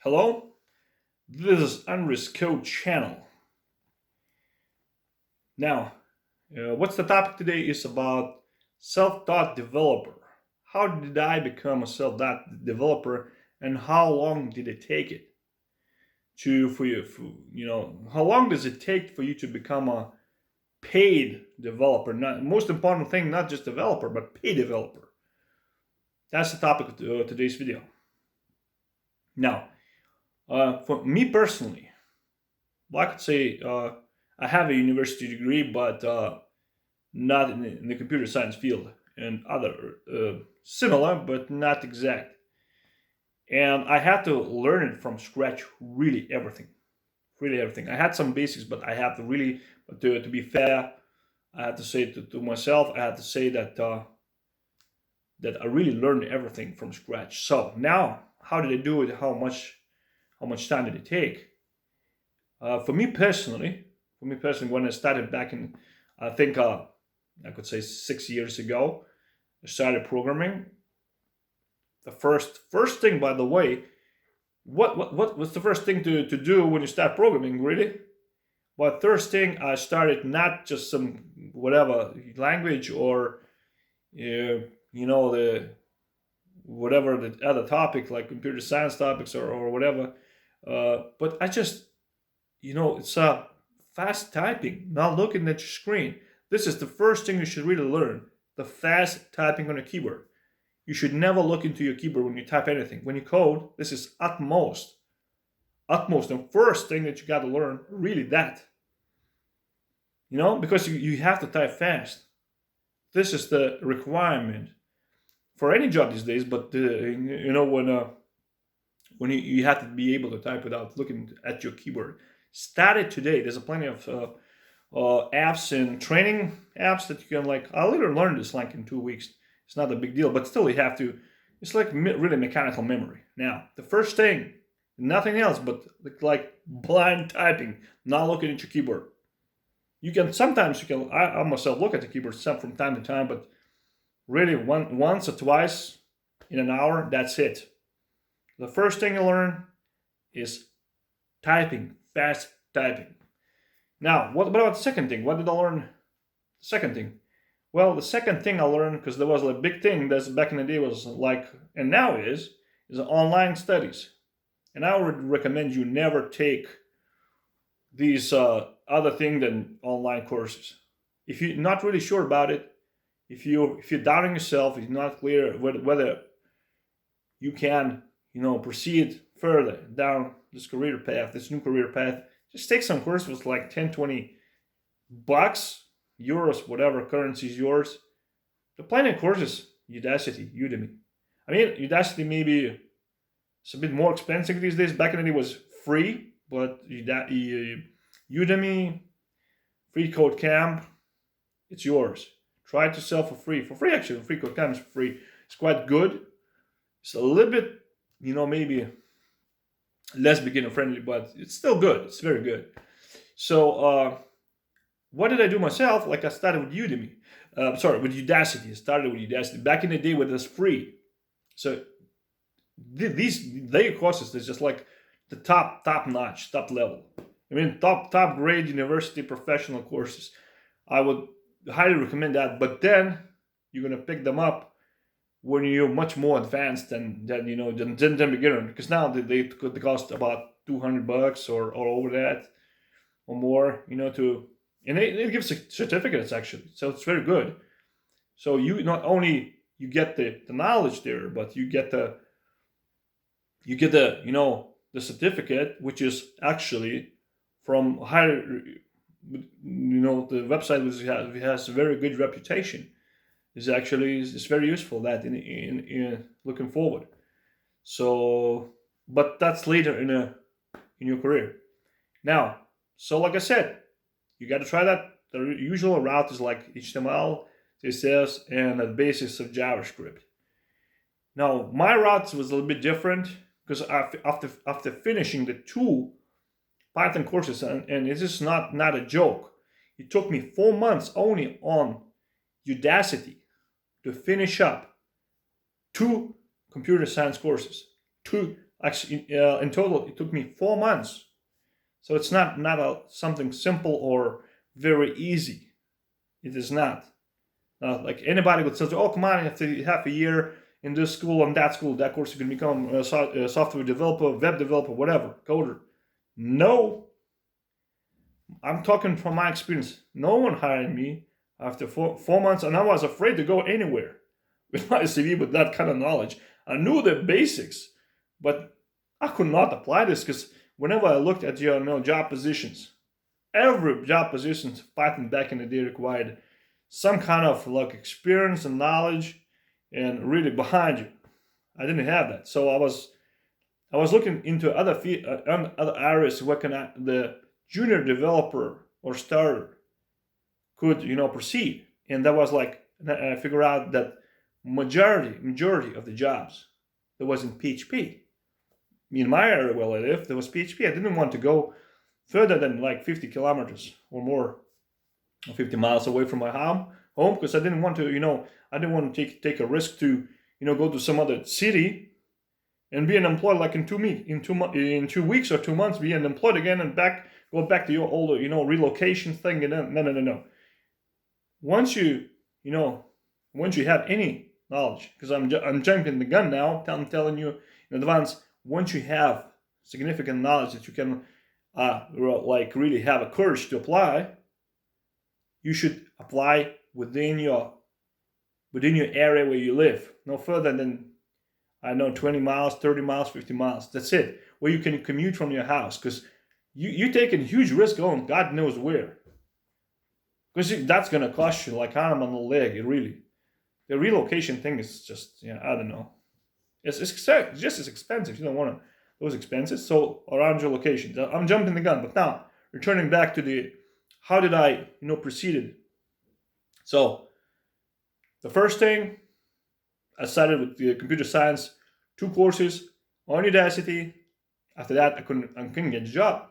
Hello, this is Andres Code Channel. Now, what's the topic today is about self-taught developer. How did I become a self-taught developer, and how long did it take it to for you? How long does it take for you to become a paid developer? Not most important thing, not just developer, but paid developer. That's the topic of today's video. Now, for me personally, well, I could say I have a university degree, but not in the computer science field, and other similar, but not exact. And I had to learn it from scratch, really everything. I had some basics, but I had to really, to be fair, I had to say to myself, I had to say that I really learned everything from scratch. So now, how did I do it? How much time did it take? For me personally, when I started back in, I think I could say 6 years ago, I started programming. The first thing, by the way, what was the first thing to do when you start programming? Really? Well, first thing I started not just some whatever language or the whatever the other topic like computer science topics or whatever, but I just it's fast typing, not looking at your screen. This is the first thing you should really learn: the fast typing on a keyboard. You should never look into your keyboard when you type anything. When you code, this is utmost, and first thing that you got to learn, really that. Because you have to type fast. This is the requirement for any job these days. But when you have to be able to type without looking at your keyboard. Start it today. There's a plenty of apps and training apps that you can like. I literally learned this like in 2 weeks. It's not a big deal, but still you have to. It's like really mechanical memory. Now, the first thing, nothing else but like blind typing, not looking at your keyboard. I myself look at the keyboard some from time to time, but really once or twice in an hour, that's it. The first thing you learn is typing, fast typing. Now, what about the second thing? What did I learn? The second thing. Well, the second thing I learned, because there was a big thing that back in the day was like, and now is online studies. And I would recommend you never take these other thing than online courses. If you're not really sure about it, if you're doubting yourself, if you're not clear whether you can proceed further down this new career path, just take some course with like 10, 20 bucks, euros, whatever currency is yours. There are plenty of courses, Udemy. I mean, Udacity maybe it's a bit more expensive these days. Back in the day it was free, but Udemy, Free Code Camp, it's yours. Try it yourself for free. For free, actually, Free Code Camp is free. It's quite good. It's a little bit, maybe less beginner friendly, but it's still good. It's very good. So, what did I do myself? Like I started with Udemy. With Udacity. I started with Udacity back in the day when it was free. So their courses is just like the top notch, top level. I mean, top grade university professional courses. I would highly recommend that. But then you're gonna pick them up when you're much more advanced than beginner, because now they could cost about $200 or over that or more, and it gives certificates actually, so it's very good. So you not only you get the knowledge there, but you get the the certificate, which is actually from higher, the website which has a very good reputation is very useful that in looking forward. So, but that's later in your career. Now, so like I said, you got to try that. The usual route is like HTML, CSS, and the basics of JavaScript. Now, my route was a little bit different because after finishing the 2 Python courses, and this is not a joke, it took me 4 months only on Udacity to finish up 2 computer science courses. 2 Actually, in total, it took me 4 months. So it's not something simple or very easy. It is not. Like anybody would say, oh, come on, you have to have a year in this school and that school, that course, you can become a software developer, web developer, whatever, coder. No, I'm talking from my experience. No one hired me after 4 months, and I was afraid to go anywhere with my CV with that kind of knowledge. I knew the basics, but I could not apply this because whenever I looked at job positions, every job position Python back in the day required some kind of like experience and knowledge and really behind you. I didn't have that, so I was looking into other areas where the junior developer or starter could proceed, and that was like I figured out that majority of the jobs that was in PHP. In my area where I live, there was PHP. I didn't want to go further than like 50 kilometers or more, 50 miles away from my home because I didn't want to I didn't want to take a risk to go to some other city and be unemployed like in 2 weeks or 2 months, be unemployed again and go back to your old relocation thing. And then no. Once you have any knowledge, because I'm jumping the gun now, I'm telling you in advance. Once you have significant knowledge that you can like really have a courage to apply, you should apply within your area where you live, no further than 20 miles, 30 miles, 50 miles. That's it. Where you can commute from your house, because you're taking huge risk going God knows where. Because that's going to cost you like arm and a leg. It really, the relocation thing is just, I don't know. It's just as expensive. You don't want those expenses. So around your location. I'm jumping the gun. But now, returning back to how did I, proceeded. So, the first thing, I started with the computer science, 2 courses on Udacity. After that, I couldn't get a job.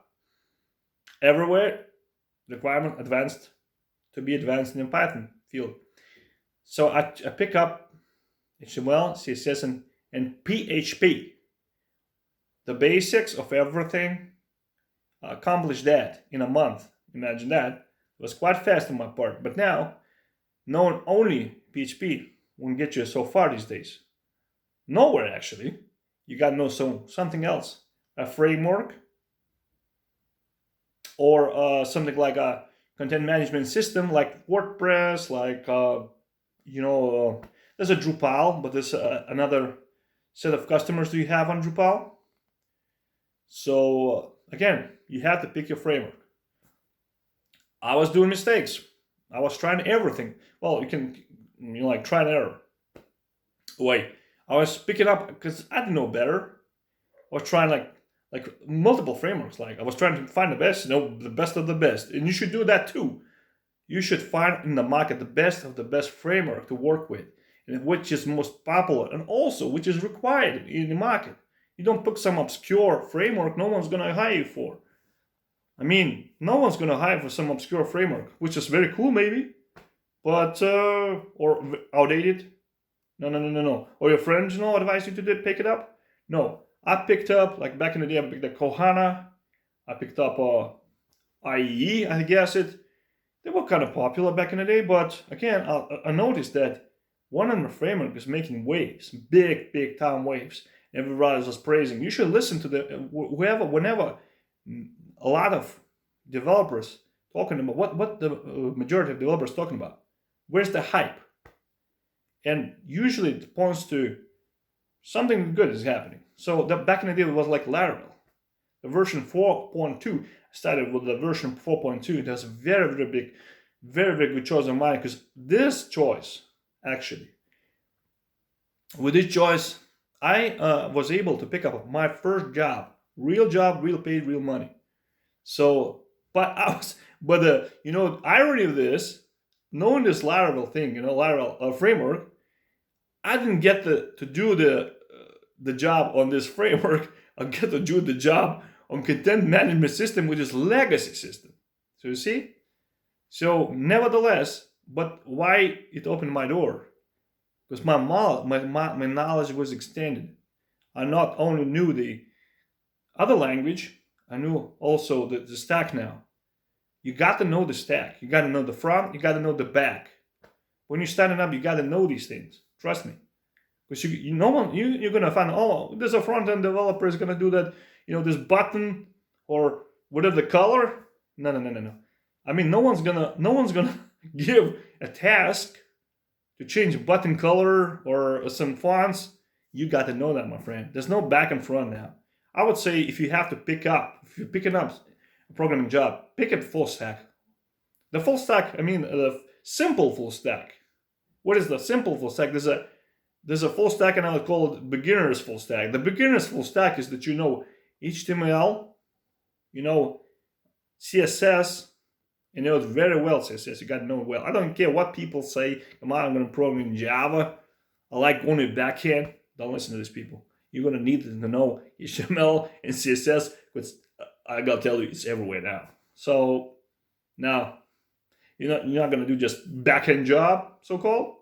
Everywhere, requirement to be advanced in the Python field. So I pick up HTML, CSS, and PHP. The basics of everything. I accomplished that in a month. Imagine that. It was quite fast on my part. But now, knowing only PHP won't get you so far these days. Nowhere, actually. You got to know something else. A framework, or something like a content management system like WordPress, like, there's a Drupal, but there's another set of customers do you have on Drupal. So, again, you have to pick your framework. I was doing mistakes. I was trying everything. Well, you can, like try and error. Wait, I was picking up because I didn't know better. I was trying like multiple frameworks. Like I was trying to find the best, the best of the best. And you should do that too. You should find in the market the best of the best framework to work with, and which is most popular, and also which is required in the market. You don't pick some obscure framework no one's gonna hire you for. No one's gonna hire for some obscure framework, which is very cool maybe, but or outdated. No. Or your friends advise you to pick it up. No, I picked up, like back in the day, I picked up Kohana. I picked up IE, I guess it. They were kind of popular back in the day, but again, I noticed that one of the framework is making waves, big time waves. Everybody was praising. You should listen to whenever a lot of developers talking about what the majority of developers talking about. Where's the hype? And usually it points to something good is happening. So back in the day, it was like Laravel. The version 4.2 started with the version 4.2. That's a very good choice of mine, because this choice, actually, with this choice, I was able to pick up my first job, real paid, real money. So, but the irony of this, knowing this Laravel thing, Laravel framework, I didn't get to do the job on this framework. I get to do the job on content management system, which is legacy system. So you see? So nevertheless, but why it opened my door? Because my knowledge was extended. I not only knew the other language, I knew also the stack now. You got to know the stack. You got to know the front. You got to know the back. When you're starting up, you got to know these things. Trust me. Because no one, you're gonna find, oh, there's a front end developer is gonna do that, this button or whatever the color. No, no, no, no, no. I mean, no one's gonna give a task to change button color or some fonts. You got to know that, my friend. There's no back and front now. I would say if you're picking up a programming job, pick it full stack. The full stack, I mean, the simple full stack. What is the simple full stack? There's a full stack, and I would call it beginner's full stack. The beginner's full stack is that you know HTML, you know CSS, and you know it very well. CSS, you got to know it well. I don't care what people say. Come on, I'm going to program in Java. I like only backend. Don't listen to these people. You're going to need to know HTML and CSS, because I got to tell you, it's everywhere now. So now, you're not going to do just backend job, so-called.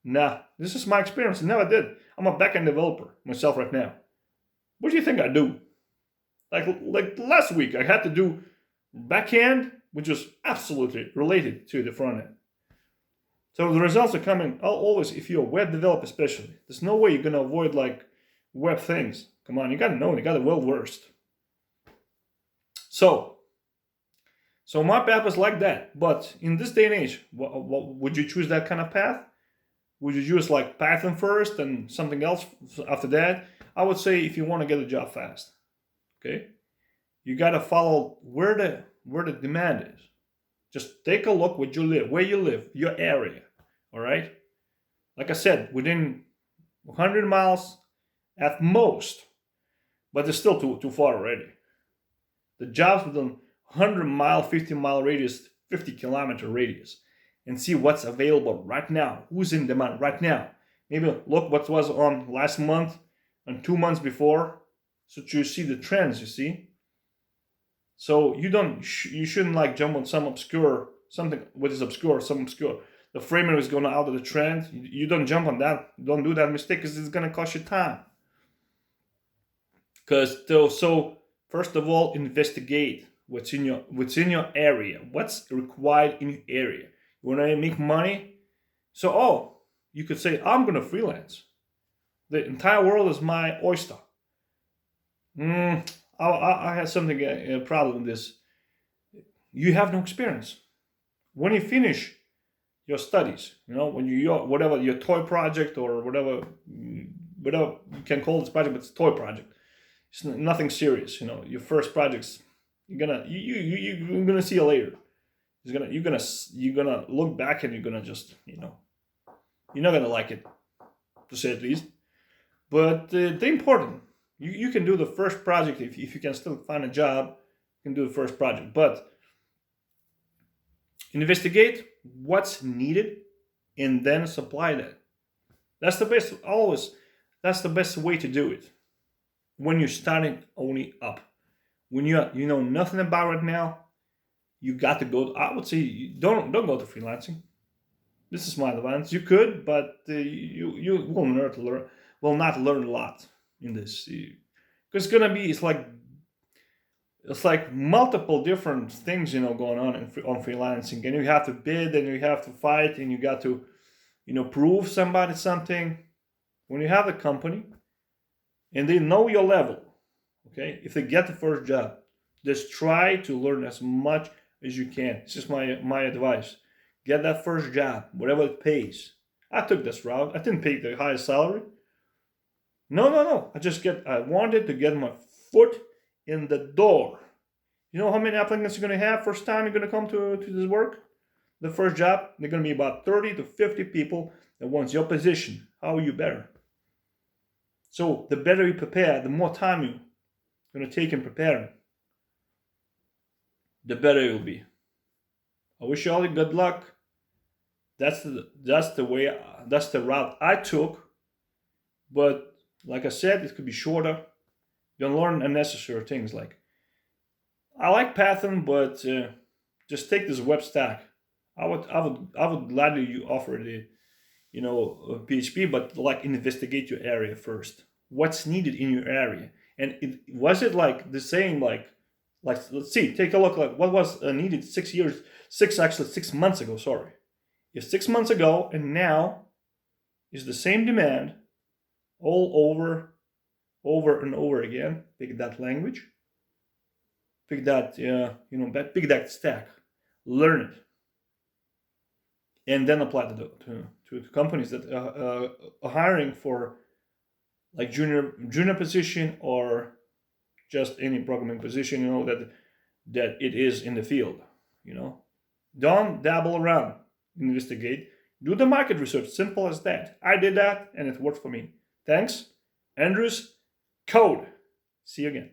Nah, this is my experience. I never did. I'm a backend developer myself right now. What do you think I do? Like last week, I had to do backend, which was absolutely related to the front end. So the results are coming always if you're a web developer, especially. There's no way you're gonna avoid like web things. Come on, you gotta know. You gotta well versed. So my path was like that. But in this day and age, would you choose that kind of path? Would you choose like Python first and something else after that? I would say if you want to get a job fast, okay, you got to follow where the demand is. Just take a look where you live, your area, all right? Like I said, within 100 miles at most, but it's still too far already. The jobs within 100-mile, 50-mile radius, 50-kilometer radius, and see what's available right now. Who's in demand right now? Maybe look what was on last month and 2 months before, so you see the trends. You see. So you shouldn't like jump on some obscure The framework is going out of the trend. You don't jump on that. Don't do that mistake, because it's gonna cost you time. So first of all, investigate what's in your area. What's required in your area. You want to make money? So, you could say, I'm going to freelance. The entire world is my oyster. I have a problem with this. You have no experience. When you finish your studies, when whatever your toy project or whatever you can call this project, but it's a toy project. It's nothing serious. Your first projects, you're gonna see it later. You're gonna look back and you're gonna just you're not gonna like it, to say at least. But they're important. You can do the first project if you can still find a job. You can do the first project, but investigate what's needed and then supply that. That's the best. That's the best way to do it. When you're starting only up, when you know nothing about it now. You got to go. I would say don't go to freelancing. This is my advice. You could, but you will not learn a lot in this. Because it's like multiple different things going on on freelancing, and you have to bid, and you have to fight, and you got to prove somebody something. When you have a company, and they know your level, okay. If they get the first job, just try to learn as much as you can. It's just my advice. Get that first job, whatever it pays. I took this route. I didn't pay the highest salary. No. I wanted to get my foot in the door. You know how many applicants you're going to have first time you're going to come to this work? The first job, they're going to be about 30 to 50 people that wants your position. How are you better? So the better you prepare, the more time you're going to take in preparing, the better you'll be. I wish you all good luck. That's the route I took. But like I said, it could be shorter. You don't learn unnecessary things like, I like Python, but just take this web stack. I would gladly offer the PHP, but like investigate your area first. what's needed in your area. And was it like the same, like let's see, take a look, like what was needed 6 years, 6 months ago, sorry. Is 6 months ago and now is the same demand all over and over again. Pick that language, pick that, pick that stack, learn it, and then apply it to companies that are hiring for like junior position or just any programming position. That it is in the field. Don't dabble around, investigate, do the market research. Simple as that. I did that and it worked for me. Thanks, Andrews. Code. See you again.